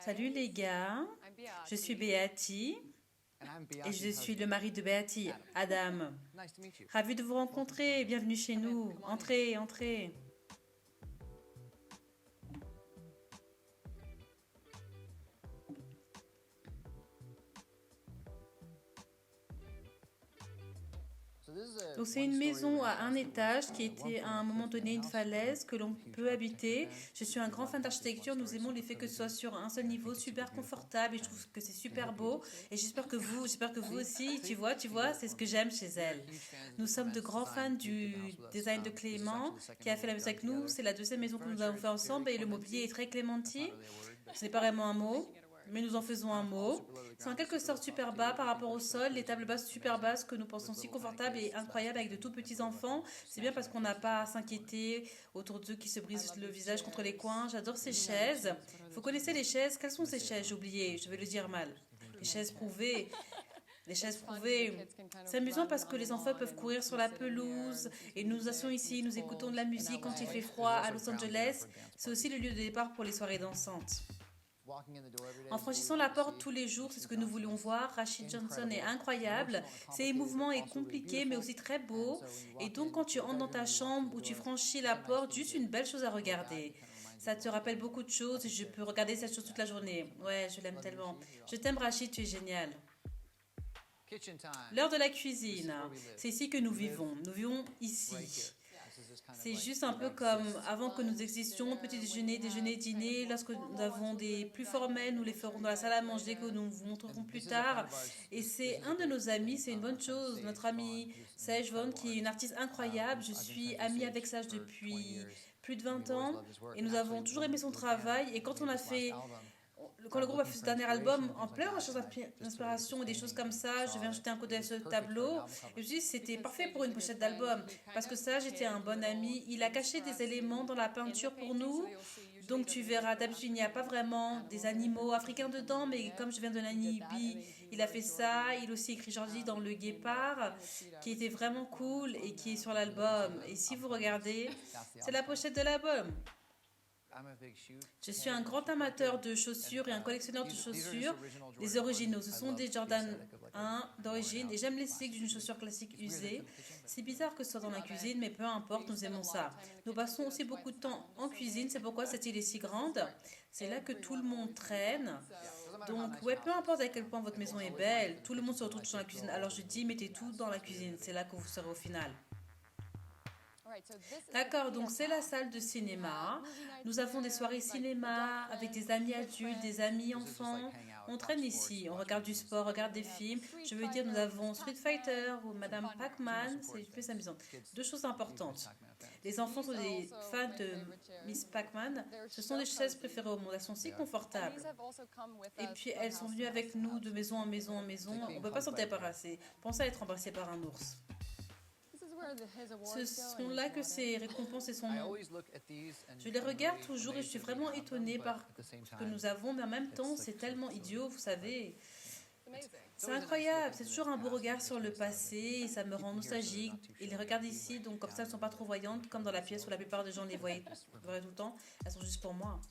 Salut les gars, je suis Beatty et je suis le mari de Beatty, Adam. Ravi de vous rencontrer, bienvenue chez nous. Entrez, entrez. Donc c'est une maison à un étage qui était à un moment donné une falaise que l'on peut habiter. Je suis un grand fan d'architecture, nous aimons les faits que ce soit sur un seul niveau, super confortable et je trouve que c'est super beau. Et j'espère que vous aussi, tu vois, c'est ce que j'aime chez elle. Nous sommes de grands fans du design de Clément qui a fait la maison avec nous. C'est la deuxième maison que nous avons fait ensemble et le mobilier est très Clémenti. Ce n'est pas vraiment un mot, mais nous en faisons un mot. C'est en quelque sorte super bas par rapport au sol, les tables basses super basses que nous pensons si confortables et incroyables avec de tout petits enfants. C'est bien parce qu'on n'a pas à s'inquiéter autour d'eux qui se brisent le visage contre les coins. J'adore ces chaises. Vous connaissez les chaises? Quelles sont ces chaises? J'ai oublié, je vais le dire mal. Les chaises prouvées. Les chaises prouvées. C'est amusant parce que les enfants peuvent courir sur la pelouse et nous asseyons ici, nous écoutons de la musique quand il fait froid à Los Angeles. C'est aussi le lieu de départ pour les soirées dansantes. En franchissant la porte tous les jours, c'est ce que nous voulions voir. Rachid Johnson est incroyable. Ses mouvements est compliqué, mais aussi très beau. Et donc, quand tu entres dans ta chambre ou tu franchis la porte, juste une belle chose à regarder. Ça te rappelle beaucoup de choses et je peux regarder cette chose toute la journée. Ouais, je l'aime tellement. Je t'aime, Rachid, tu es génial. L'heure de la cuisine. C'est ici que nous vivons. Nous vivons ici. C'est juste un peu comme avant que nous existions, petit déjeuner, déjeuner, dîner. Lorsque nous avons des plus formels, nous les ferons dans la salle à manger que nous vous montrerons plus tard. Et c'est un de nos amis, c'est une bonne chose. Notre ami Sage Vaughn, qui est une artiste incroyable. Je suis amie avec Sage depuis plus de 20 ans et nous avons toujours aimé son travail. Et quand le groupe a fait ce dernier album, en plein recherche d'inspiration et des choses comme ça, je viens jeter un coup d'œil sur le tableau. Et je me dis, c'était parfait pour une pochette d'album. Parce que ça, j'étais un bon ami. Il a caché des éléments dans la peinture pour nous. Donc tu verras, d'habitude, il n'y a pas vraiment des animaux africains dedans, mais comme je viens de Namibie, il a fait ça. Il a aussi écrit Georgie dans Le Guépard, qui était vraiment cool et qui est sur l'album. Et si vous regardez, c'est la pochette de l'album. Je suis un grand amateur de chaussures et un collectionneur de chaussures. Les originaux, ce sont des Jordan 1 d'origine et j'aime l'esthétique d'une chaussure classique usée. C'est bizarre que ce soit dans la cuisine, mais peu importe, nous aimons ça. Nous passons aussi beaucoup de temps en cuisine, c'est pourquoi cette île est si grande. C'est là que tout le monde traîne. Donc, ouais, peu importe à quel point votre maison est belle, tout le monde se retrouve dans la cuisine. Alors je dis, mettez tout dans la cuisine, c'est là que vous serez au final. D'accord, donc c'est la salle de cinéma. Nous avons des soirées cinéma avec des amis adultes, des amis enfants. On traîne ici, on regarde du sport, on regarde des films. Je veux dire, nous avons Street Fighter ou Madame Pac-Man, c'est plus amusant. Deux choses importantes. Les enfants sont des fans de Miss Pac-Man. Ce sont les chaises préférées au monde. Elles sont si confortables. Et puis elles sont venues avec nous de maison en maison en maison. On ne peut pas s'en débarrasser. Pensez à être embrassé par un ours. Ce sont là que ces récompenses et son nom. Je les regarde toujours et je suis vraiment étonnée par ce que nous avons, mais en même temps, c'est tellement idiot, vous savez. C'est incroyable, c'est toujours un beau regard sur le passé et ça me rend nostalgique. Et les regarde ici, donc comme ça, elles ne sont pas trop voyantes, comme dans la pièce où la plupart des gens les voient tout le temps. Elles sont juste pour moi.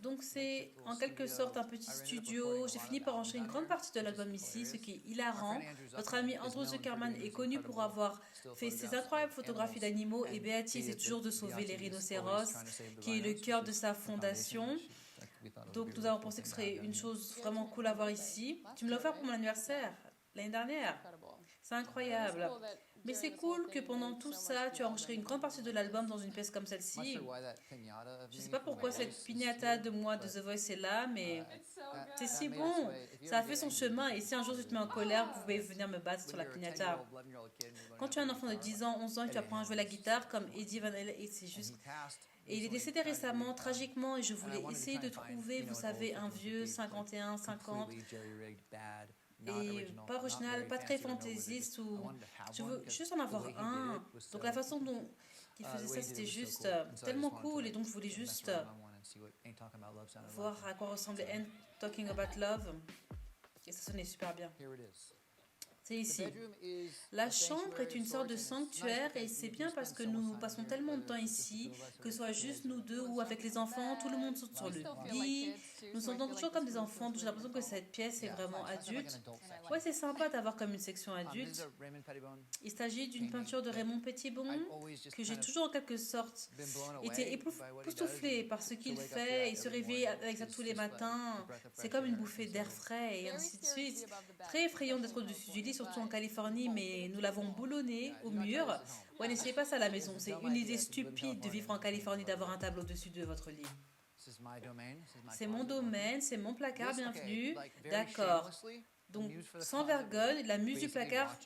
Donc c'est en quelque sorte un petit studio. J'ai fini par enregistrer une grande partie de l'album ici, ce qui est hilarant. Notre ami Andrew Zuckerman est connu pour avoir fait ces incroyables photographies d'animaux et Beatty essaie toujours de sauver les rhinocéros, qui est le cœur de sa fondation. Donc nous avons pensé que ce serait une chose vraiment cool à voir ici. Tu me l'as offert pour mon anniversaire l'année dernière. C'est incroyable. Mais c'est cool que pendant tout ça, tu as enregistré une grande partie de l'album dans une pièce comme celle-ci. Je ne sais pas pourquoi cette piñata de moi de The Voice est là, mais c'est si bon. Ça a fait son chemin et si un jour tu te mets en colère, vous pouvez venir me battre sur la piñata. Quand tu as un enfant de 10 ans, 11 ans et tu apprends à jouer la guitare comme Eddie Van Halen, et c'est juste... Et il est décédé récemment, tragiquement, et je voulais essayer de trouver, vous savez, un vieux 51, 50, et pas original, pas très fantaisiste, ou je veux juste en avoir un. Donc la façon dont il faisait ça, c'était juste tellement cool, et donc je voulais juste voir à quoi ressemblait End Talking About Love, et ça sonnait super bien. C'est ici. La chambre est une sorte de sanctuaire et c'est bien parce que nous passons tellement de temps ici, que ce soit juste nous deux ou avec les enfants, tout le monde saute sur le lit. Nous sommes donc toujours comme des enfants, donc j'ai l'impression que cette pièce est vraiment adulte. Ouais, c'est sympa d'avoir comme une section adulte. Il s'agit d'une peinture de Raymond Pettibon que j'ai toujours en quelque sorte été époustouflée par ce qu'il fait et se réveiller avec ça tous les matins. C'est comme une bouffée d'air frais et ainsi de suite. Très effrayant d'être au-dessus du lit, surtout en Californie, mais nous l'avons boulonné au mur. Ouais, n'essayez pas ça à la maison. C'est une idée stupide de vivre en Californie, d'avoir un tableau au-dessus de votre lit. C'est mon domaine, c'est mon placard, bienvenue. D'accord. Donc, sans vergogne, la muse du placard.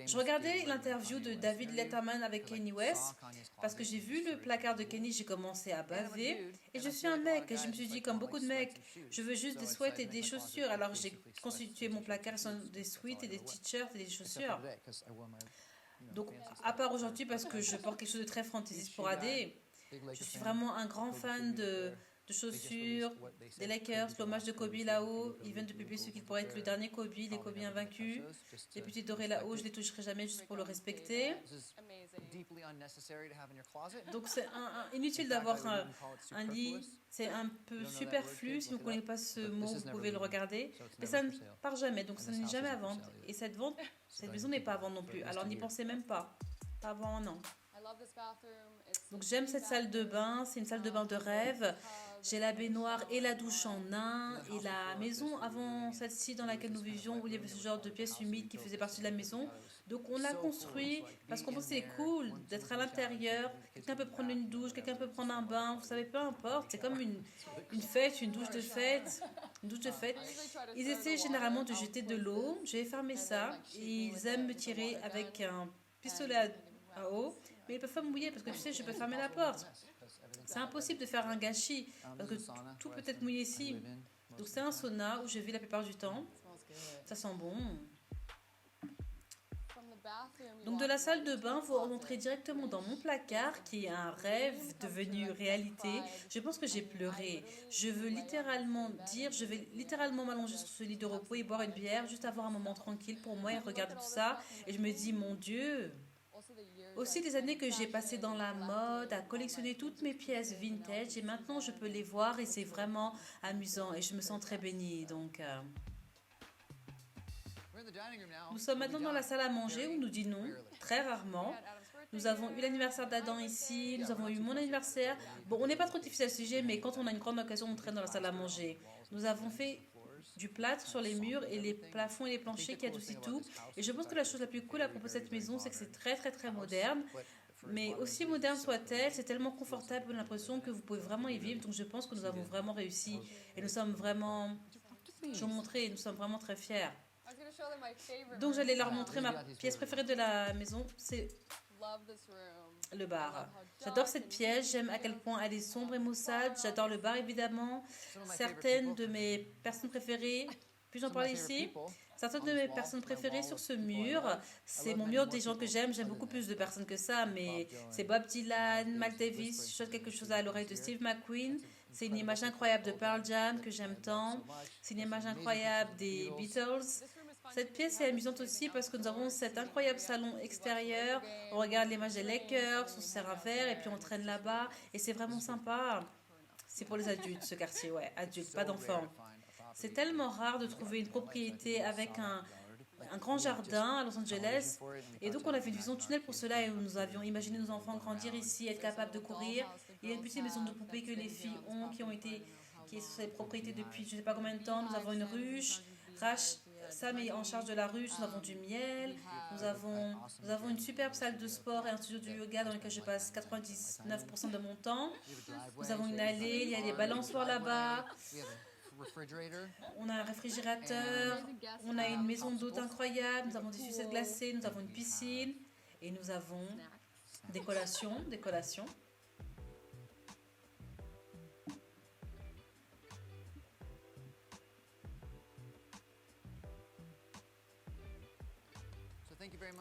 Je regardais l'interview de David Letterman avec Kanye West parce que j'ai vu le placard de Kanye, j'ai commencé à baver et je suis un mec et je me suis dit comme beaucoup de mecs, je veux juste des sweats et des chaussures. Alors j'ai constitué mon placard sur des sweats et des t-shirts et des chaussures. Donc à part aujourd'hui parce que je porte quelque chose de très fantaisiste pour AD, je suis vraiment un grand fan de chaussures, des Lakers, l'hommage de Kobe là-haut. Ils viennent de publier ce qu'il pourrait être le dernier Kobe, les Kobe invaincus. Les petits dorés là-haut, je les toucherai jamais juste pour le respecter. Donc c'est inutile d'avoir un lit, c'est un peu superflu. Si vous ne connaissez pas ce mot, vous pouvez le regarder. Mais ça ne part jamais, donc ça n'est jamais à vendre. Et cette maison n'est pas à vendre non plus. Alors n'y pensez même pas. Pas avant un an. Donc j'aime cette salle de bain, c'est une salle de bain de rêve. J'ai la baignoire et la douche en un. Et la maison avant celle-ci dans laquelle nous vivions, où il y avait ce genre de pièce humide qui faisait partie de la maison. Donc on l'a construit parce qu'on pense que c'est cool d'être à l'intérieur. Quelqu'un peut prendre une douche, quelqu'un peut prendre un bain, vous savez, peu importe. C'est comme une fête, une douche de fête. Une douche de fête. Ils essaient généralement de jeter de l'eau. J'ai fermé ça. Et ils aiment me tirer avec un pistolet à eau. Mais ils peuvent pas me mouiller parce que tu sais, je peux fermer la porte. C'est impossible de faire un gâchis parce que tout peut être mouillé ici. Donc c'est un sauna où je vis la plupart du temps. Ça sent bon. Donc de la salle de bain, vous rentrez directement dans mon placard qui est un rêve devenu réalité. Je pense que j'ai pleuré. Je vais littéralement m'allonger sur ce lit de repos et boire une bière, juste avoir un moment tranquille pour moi et regarder tout ça. Et je me dis, mon Dieu. Aussi des années que j'ai passées dans la mode, à collectionner toutes mes pièces vintage et maintenant je peux les voir et c'est vraiment amusant et je me sens très bénie. Donc, nous sommes maintenant dans la salle à manger où nous dînons très rarement. Nous avons eu l'anniversaire d'Adam ici, nous avons eu mon anniversaire. Bon, on n'est pas trop difficile à ce sujet, mais quand on a une grande occasion, on traîne dans la salle à manger. Nous avons fait du plâtre sur les murs et les plafonds et les planchers qui adoucissent tout. Et je pense que la chose la plus cool à propos de cette maison, c'est que c'est très très très moderne. Mais aussi moderne soit-elle, c'est tellement confortable, on a l'impression que vous pouvez vraiment y vivre. Donc je pense que nous avons vraiment réussi. Et nous sommes vraiment, je vais vous montrer, nous sommes vraiment très fiers. Donc j'allais leur montrer ma pièce préférée de la maison, c'est le bar. J'adore cette pièce, j'aime à quel point elle est sombre et maussade. J'adore le bar évidemment. Certaines de mes personnes préférées, puis-je en parler ici? Certaines de mes personnes préférées sur ce mur, c'est mon mur des gens que j'aime. J'aime beaucoup plus de personnes que ça, mais c'est Bob Dylan, Miles Davis. Je chante quelque chose à l'oreille de Steve McQueen. C'est une image incroyable de Pearl Jam que j'aime tant. C'est une image incroyable des Beatles. Cette pièce est amusante aussi parce que nous avons cet incroyable salon extérieur. On regarde les matchs des Lakers, on se sert un verre et puis on traîne là-bas. Et c'est vraiment sympa. C'est pour les adultes, ce quartier, ouais, adultes, pas d'enfants. C'est tellement rare de trouver une propriété avec un grand jardin à Los Angeles. Et donc, on a fait une vision de tunnel pour cela et nous avions imaginé nos enfants grandir ici, être capables de courir. Il y a une petite maison de poupées que les filles ont, qui est sur cette propriété depuis je ne sais pas combien de temps. Nous avons une ruche. Sam est en charge de la ruche, nous avons du miel, nous avons une superbe salle de sport et un studio de yoga dans lequel je passe 99% de mon temps. Nous avons une allée, il y a des balançoires là-bas. On a un réfrigérateur, on a une maison d'hôte incroyable, nous avons des sucettes glacées, nous avons une piscine et nous avons des collations.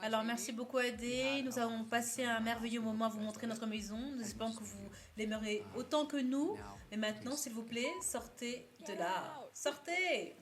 Alors merci beaucoup Adé, nous avons passé un merveilleux moment à vous montrer notre maison, nous espérons que vous l'aimerez autant que nous, mais maintenant s'il vous plaît, sortez de là, sortez!